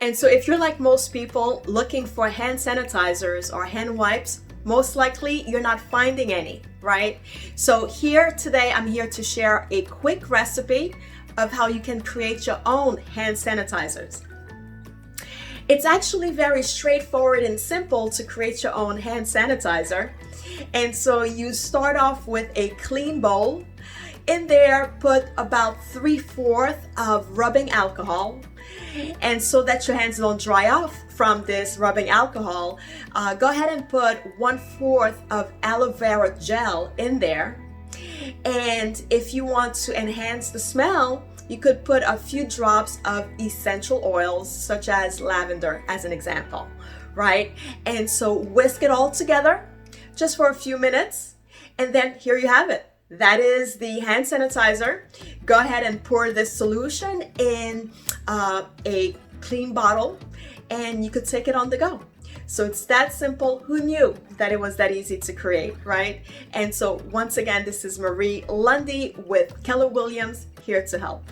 And so if you're like most people looking for hand sanitizers or hand wipes, most likely you're not finding any, right? So here today, I'm here to share a quick recipe of how you can create your own hand sanitizers. It's actually very straightforward and simple to create your own hand sanitizer. And so you start off with a clean bowl. In there, put about 3/4 of rubbing alcohol. And so that your hands don't dry off from this rubbing alcohol, go ahead and put 1/4 of aloe vera gel in there. And if you want to enhance the smell, you could put a few drops of essential oils, such as lavender, as an example, right? And so whisk it all together just for a few minutes. And then here you have it. That is the hand sanitizer. Go ahead and pour this solution in a clean bottle, and you could take it on the go. So it's that simple. Who knew that it was that easy to create, right? And so once again, this is Marie Lundi with Keller Williams, here to help.